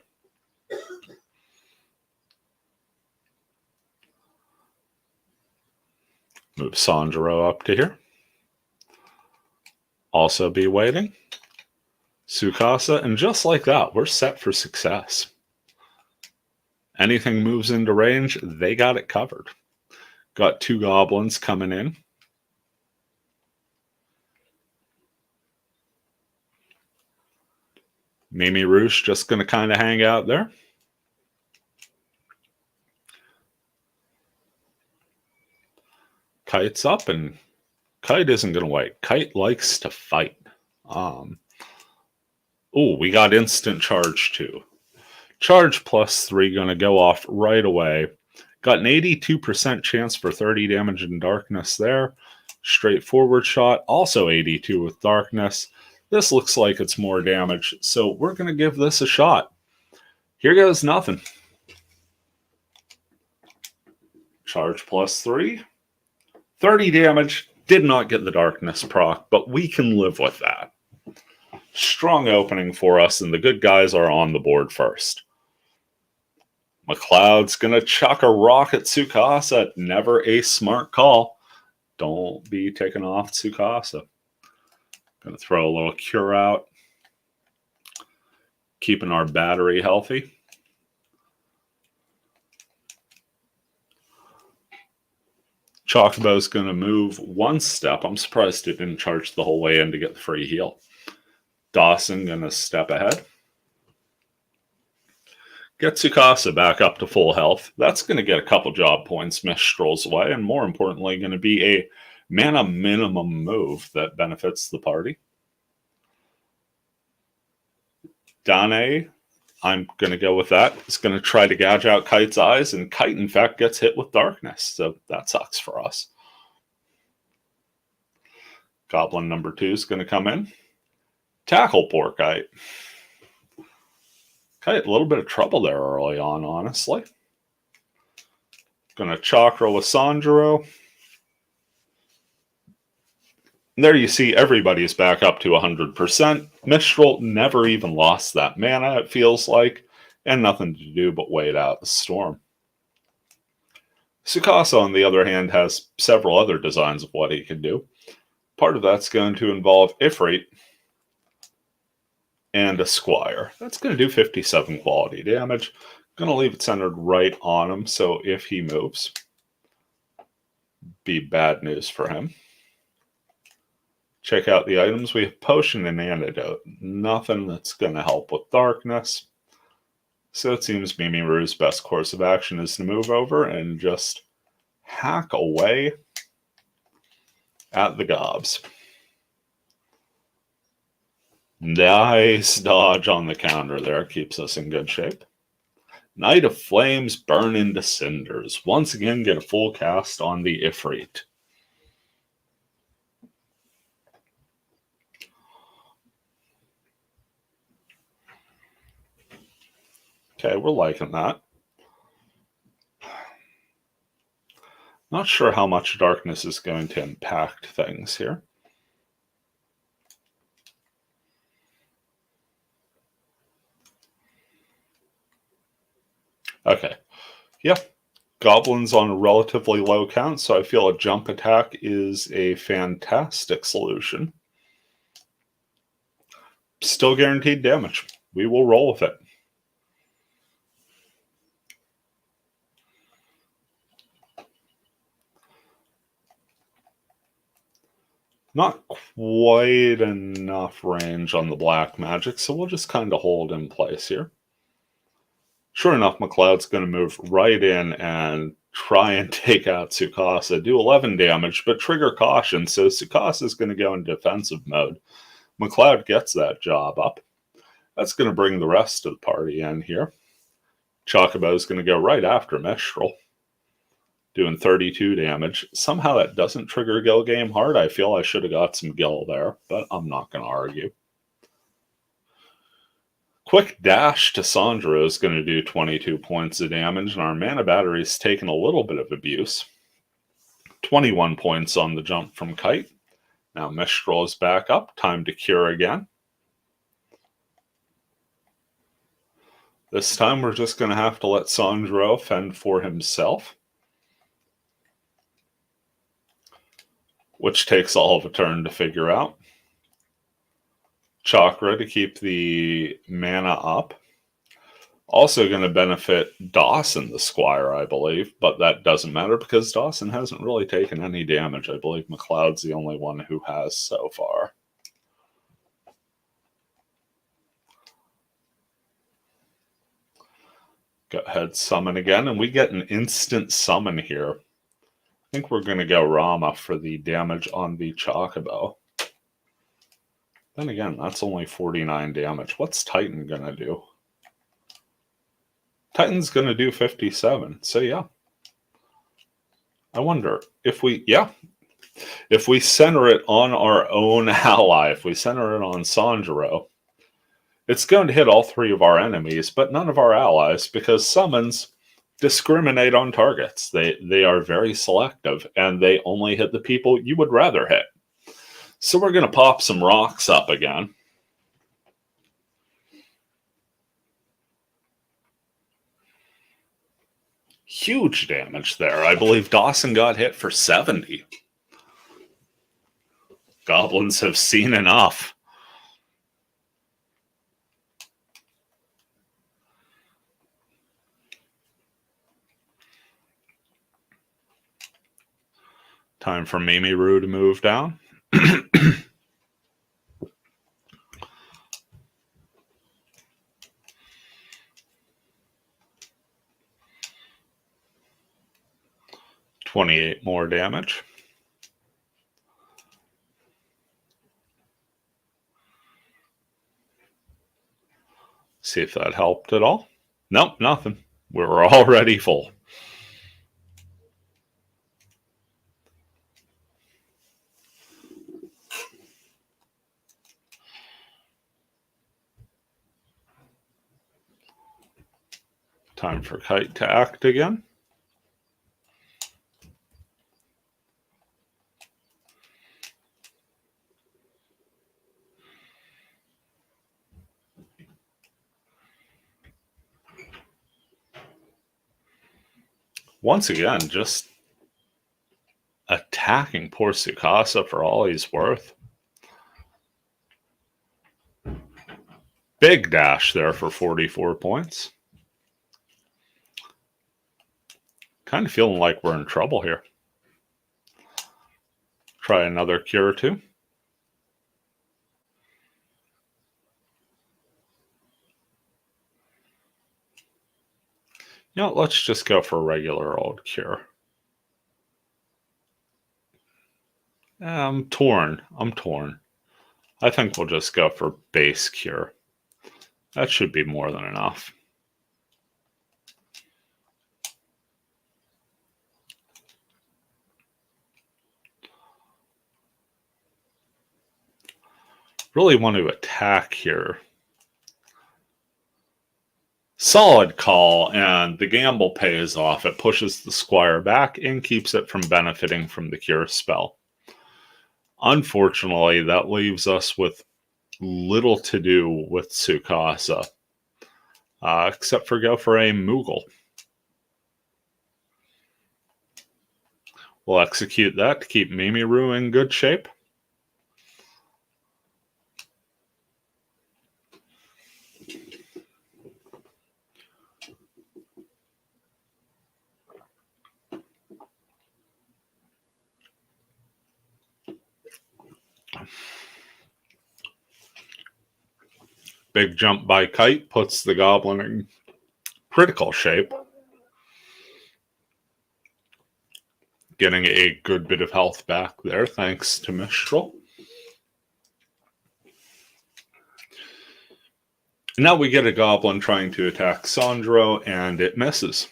Move Sandro up to here. Also be waiting. Tsukasa, and just like that, we're set for success. Anything moves into range, they got it covered. Got two goblins coming in. Mimi Rouge just going to kind of hang out there. Kite's up, and Kite isn't going to wait. Kite likes to fight. Oh, we got instant charge too. Charge +3 going to go off right away. Got an 82% chance for 30 damage in darkness there. Straightforward shot, also 82 with darkness. This looks like it's more damage, so we're going to give this a shot. Here goes nothing. Charge +3. 30 damage. Did not get the darkness proc, but we can live with that. Strong opening for us, and the good guys are on the board first. McLeod's going to chuck a rock at Tsukasa. Never a smart call. Don't be taking off Tsukasa. Going to throw a little cure out. Keeping our battery healthy. Chocobo's going to move one step. I'm surprised it didn't charge the whole way in to get the free heal. Dawson going to step ahead. Get Tsukasa back up to full health. That's going to get a couple job points Mistral's way, and more importantly, going to be a mana minimum move that benefits the party. Dane, I'm going to go with that. It's going to try to gouge out Kite's eyes, and Kite, in fact, gets hit with darkness, so that sucks for us. Goblin number 2 is going to come in. Tackle poor Kite. Okay, a little bit of trouble there early on, honestly. Gonna Chakra with Sanjuro. And there you see everybody's back up to 100%. Mistral never even lost that mana, it feels like, and nothing to do but wait out the storm. Tsukasa, on the other hand, has several other designs of what he can do. Part of that's going to involve Ifrit and a Squire. That's going to do 57 quality damage. Going to leave it centered right on him, so if he moves, be bad news for him. Check out the items. We have Potion and Antidote. Nothing that's going to help with darkness. So it seems Mimiru's best course of action is to move over and just hack away at the gobs. Nice dodge on the counter there. Keeps us in good shape. Knight of Flames burn into cinders. Once again, get a full cast on the Ifrit. Okay, we're liking that. Not sure how much darkness is going to impact things here. Okay. Yeah. Goblins on a relatively low count, so I feel a jump attack is a fantastic solution. Still guaranteed damage. We will roll with it. Not quite enough range on the black magic, so we'll just kind of hold in place here. Sure enough, McLeod's going to move right in and try and take out Tsukasa. Do 11 damage, but trigger caution, so Tsukasa is going to go in defensive mode. McLeod gets that job up. That's going to bring the rest of the party in here. Chocobo is going to go right after Mistral, doing 32 damage. Somehow that doesn't trigger Gil Game Hard. I feel I should have got some Gil there, but I'm not going to argue. Quick Dash to Sanjuro is going to do 22 points of damage, and our mana battery's taken a little bit of abuse. 21 points on the jump from Kite. Now Mistral is back up. Time to cure again. This time we're just going to have to let Sanjuro fend for himself, which takes all of a turn to figure out. Chakra to keep the mana up. Also going to benefit Dawson, the Squire, I believe, but that doesn't matter because Dawson hasn't really taken any damage. I believe McLeod's the only one who has so far. Go ahead, summon again, and we get an instant summon here. I think we're going to go Rama for the damage on the Chocobo. Then again, that's only 49 damage. What's Titan going to do? Titan's going to do 57. So yeah. I wonder if we center it on our own ally, if we center it on Sanjuro, it's going to hit all three of our enemies, but none of our allies, because summons discriminate on targets. They are very selective, and they only hit the people you would rather hit. So we're going to pop some rocks up again. Huge damage there. I believe Dawson got hit for 70. Goblins have seen enough. Time for Mimiru to move down. 28 more damage. See if that helped at all. Nope, nothing. We're already full. Time for Kite to act again. Once again, just attacking poor Tsukasa for all he's worth. Big dash there for 44 points. Kind of feeling like we're in trouble here. Try another cure or two. You know, let's just go for a regular old cure. I'm torn. I think we'll just go for base cure. That should be more than enough. Really want to attack here. Solid call, and the gamble pays off. It pushes the squire back and keeps it from benefiting from the cure spell. Unfortunately, that leaves us with little to do with Tsukasa, except for go for a Moogle. We'll execute that to keep Mimiru in good shape. Big jump by Kite puts the goblin in critical shape. Getting a good bit of health back there, thanks to Mistral. Now we get a goblin trying to attack Sandro, and it misses.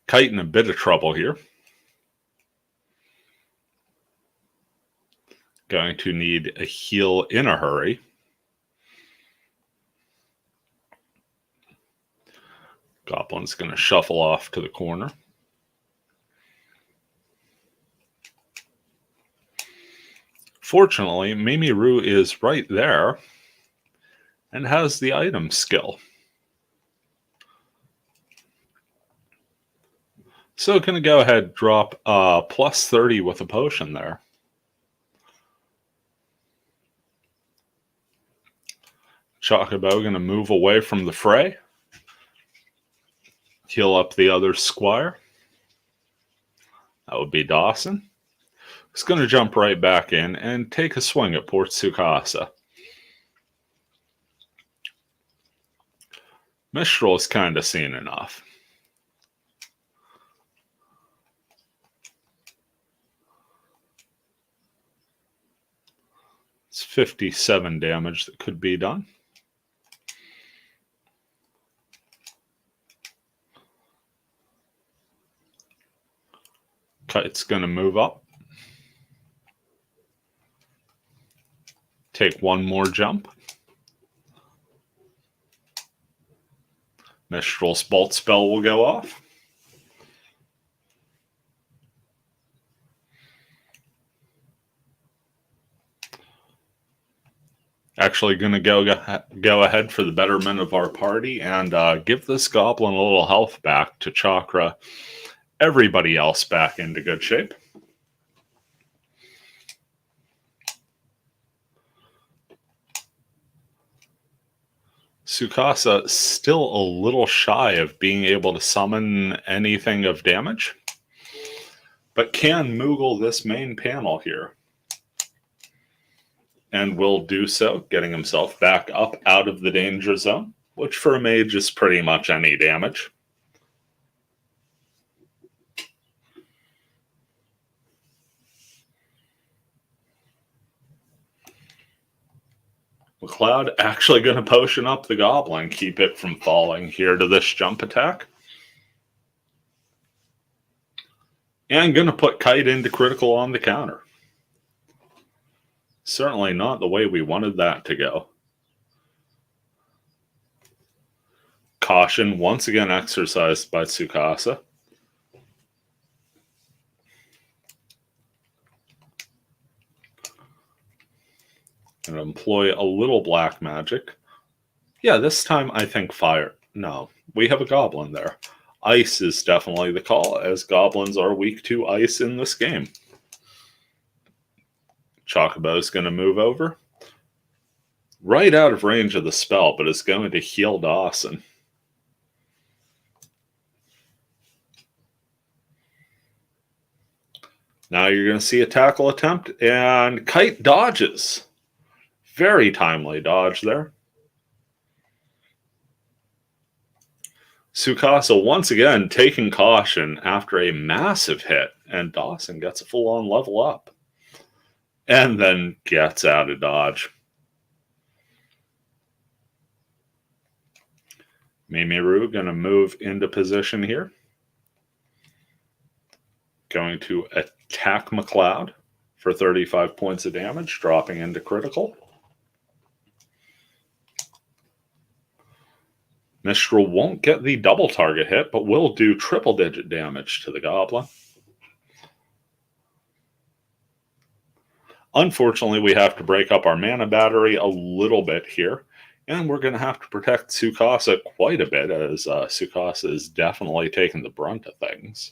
Kite in a bit of trouble here. Going to need a heal in a hurry. Goblin's going to shuffle off to the corner. Fortunately, Mimiru is right there and has the item skill. So going to go ahead and drop plus 30 with a potion there. Chocobo going to move away from the fray. Heal up the other squire. That would be Dawson. He's going to jump right back in and take a swing at poor Tsukasa. Mistral's kind of seen enough. It's 57 damage that could be done. Kite's going to move up. Take one more jump. Mistral's Bolt spell will go off. Actually going to go ahead for the betterment of our party and give this goblin a little health back to chakra everybody else back into good shape. Tsukasa still a little shy of being able to summon anything of damage, but can Moogle this main panel here. And will do so, getting himself back up out of the danger zone, which for a mage is pretty much any damage. McLeod actually going to potion up the goblin, keep it from falling here to this jump attack. And going to put Kite into critical on the counter. Certainly not the way we wanted that to go. Caution once again exercised by Tsukasa. And employ a little black magic. Yeah, this time I think fire. No, we have a goblin there. Ice is definitely the call, as goblins are weak to ice in this game. Chocobo is going to move over. Right out of range of the spell, but is going to heal Dawson. Now you're going to see a tackle attempt, and Kite dodges. Very timely dodge there. Tsukasa once again taking caution after a massive hit, and Dawson gets a full-on level up. And then gets out of dodge. Mimiru going to move into position here. Going to attack McLeod for 35 points of damage, dropping into critical. Mistral won't get the double target hit, but will do triple-digit damage to the goblin. Unfortunately, we have to break up our mana battery a little bit here, and we're going to have to protect Tsukasa quite a bit, as Tsukasa is definitely taking the brunt of things.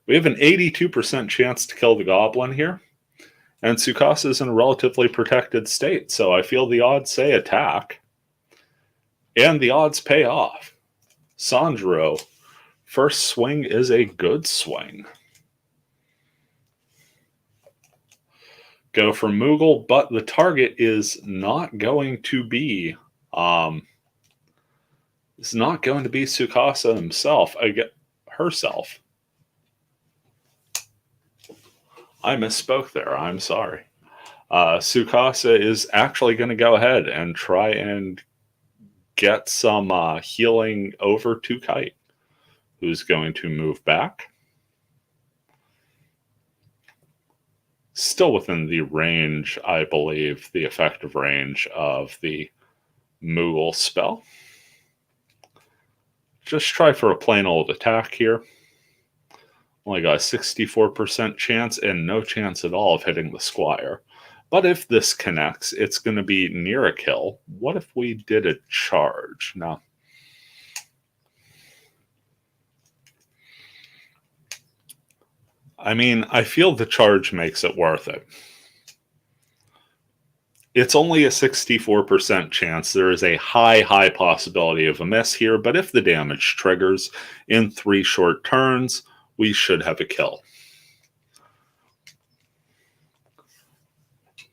We have an 82% chance to kill the goblin here, and Tsukasa is in a relatively protected state, so I feel the odds say attack, and the odds pay off. Sanjuro, first swing is a good swing. Go for Moogle, but the target is not going to be Tsukasa himself, herself. I misspoke there. I'm sorry. Tsukasa is actually going to go ahead and try and get some healing over to Kite, who's going to move back. Still within the range, I believe, the effective range of the Moogle spell. Just try for a plain old attack here. Only got a 64% chance and no chance at all of hitting the Squire. But if this connects, it's going to be near a kill. What if we did a charge? No. I mean, I feel the charge makes it worth it. It's only a 64% chance. There is a high possibility of a miss here, but if the damage triggers in 3 short turns, we should have a kill.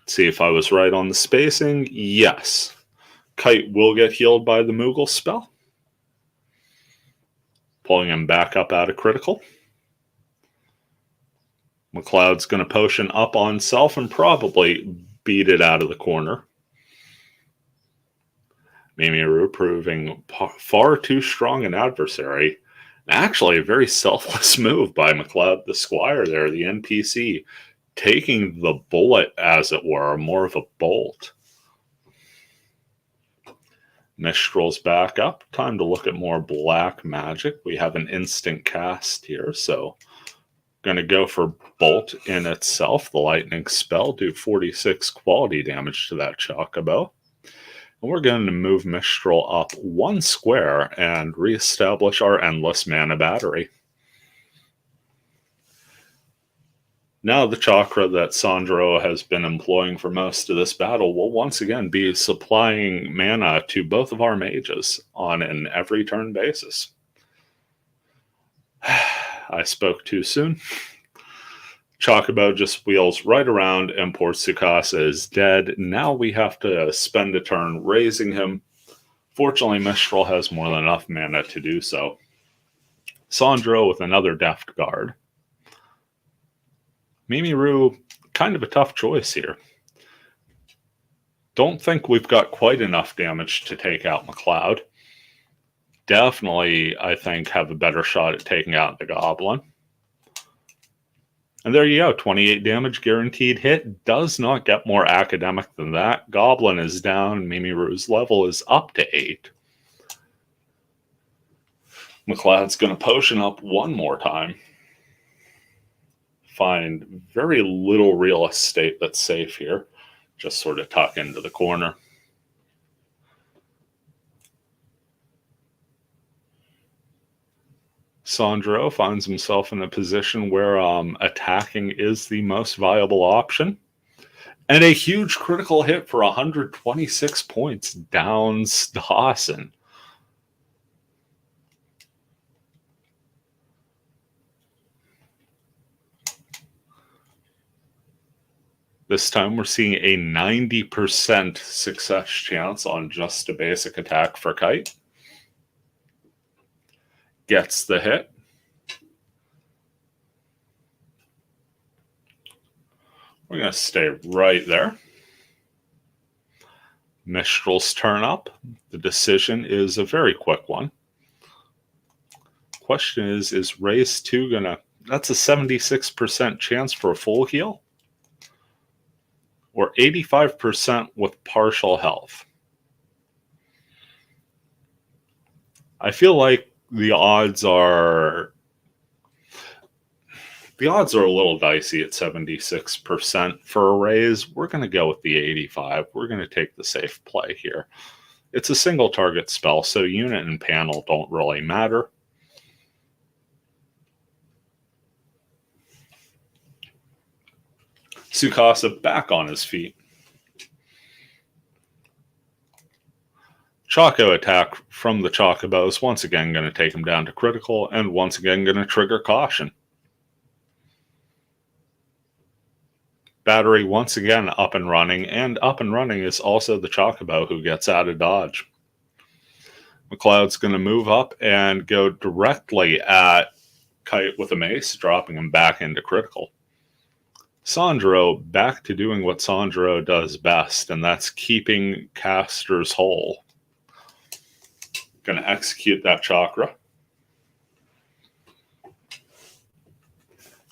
See if I was right on the spacing. Yes. Kite will get healed by the Moogle spell. Pulling him back up out of critical. McLeod's going to potion up on self and probably beat it out of the corner. Mimiru proving far too strong an adversary. Actually, a very selfless move by McLeod the Squire there, the NPC, taking the bullet, as it were, more of a bolt. Mistral's back up. Time to look at more black magic. We have an instant cast here, so going to go for Bolt in itself. The lightning spell do 46 quality damage to that Chocobo. And we're going to move Mistral up 1 square and reestablish our endless mana battery. Now the chakra that Sandro has been employing for most of this battle will once again be supplying mana to both of our mages on an every turn basis. I spoke too soon. Chocobo just wheels right around and poor Tsukasa is dead. Now we have to spend a turn raising him. Fortunately, Mistral has more than enough mana to do so. Sandro with another Deft Guard. Mimiru, kind of a tough choice here. Don't think we've got quite enough damage to take out McLeod. Definitely, I think, have a better shot at taking out the Goblin. And there you go, 28 damage guaranteed hit. Does not get more academic than that. Goblin is down. Mimiru's level is up to 8. McLeod's going to potion up one more time. Find very little real estate that's safe here. Just sort of tuck into the corner. Sandro finds himself in a position where attacking is the most viable option. And a huge critical hit for 126 points downs Dawson. This time we're seeing a 90% success chance on just a basic attack for Kite. Gets the hit. We're going to stay right there. Mistral's turn up. The decision is a very quick one. Question is Raise 2 going to... That's a 76% chance for a full heal? Or 85% with partial health? I feel like the odds are a little dicey at 76% for a raise. We're going to go with the 85. We're going to take the safe play here. It's a single target spell, so unit and panel don't really matter. Tsukasa back on his feet. Choco attack from the Chocobos, once again going to take him down to critical, and once again going to trigger caution. Battery once again up and running, and up and running is also the Chocobo who gets out of dodge. McLeod's going to move up and go directly at Kite with a mace, dropping him back into critical. Sandro back to doing what Sandro does best, and that's keeping casters whole. Going to execute that chakra.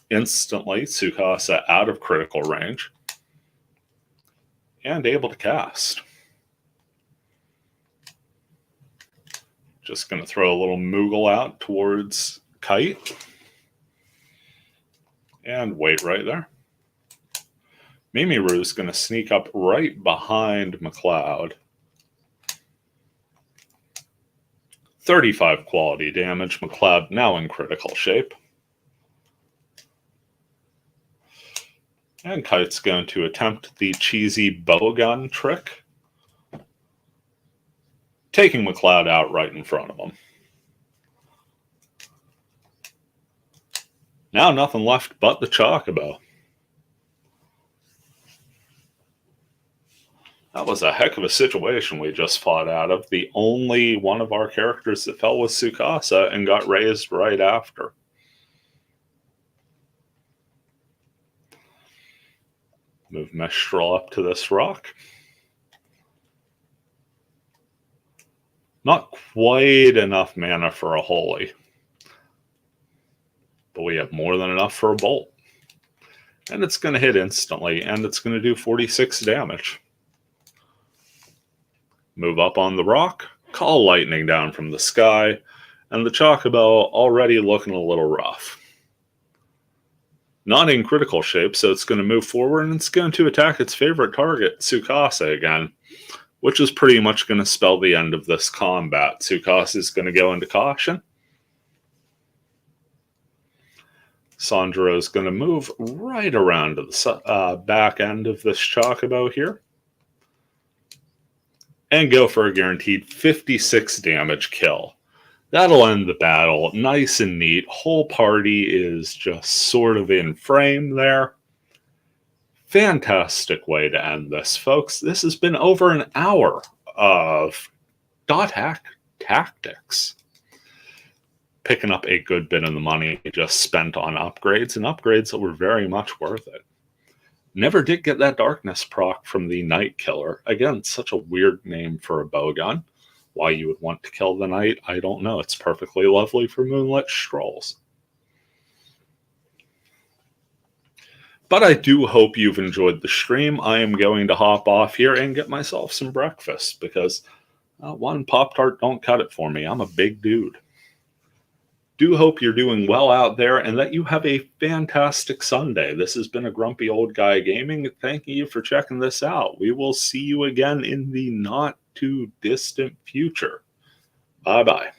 Instantly, Tsukasa out of critical range and able to cast. Just going to throw a little Moogle out towards Kite and wait right there. Mimiru's going to sneak up right behind McLeod. 35 quality damage. McLeod now in critical shape. And Kite's going to attempt the cheesy bowgun trick, taking McLeod out right in front of him. Now nothing left but the Chocobo. That was a heck of a situation we just fought out of. The only one of our characters that fell was Tsukasa and got raised right after. Move Mestral up to this rock. Not quite enough mana for a Holy, but we have more than enough for a Bolt. And it's going to hit instantly, and it's going to do 46 damage. Move up on the rock, call lightning down from the sky, and the Chocobo already looking a little rough. Not in critical shape, so it's going to move forward, and it's going to attack its favorite target, Tsukasa, again, which is pretty much going to spell the end of this combat. Tsukasa is going to go into caution. Sandro is going to move right around to the back end of this Chocobo here. And go for a guaranteed 56 damage kill. That'll end the battle. Nice and neat. Whole party is just sort of in frame there. Fantastic way to end this, folks. This has been over an hour of .hack tactics. Picking up a good bit of the money just spent on upgrades, and upgrades that were very much worth it. Never did get that darkness proc from the Night Killer. Again, such a weird name for a bowgun. Why you would want to kill the night, I don't know. It's perfectly lovely for moonlit strolls. But I do hope you've enjoyed the stream. I am going to hop off here and get myself some breakfast because one Pop-Tart don't cut it for me. I'm a big dude. Do hope you're doing well out there and that you have a fantastic Sunday. This has been a Grumpy Old Guy Gaming. Thank you for checking this out. We will see you again in the not too distant future. Bye-bye.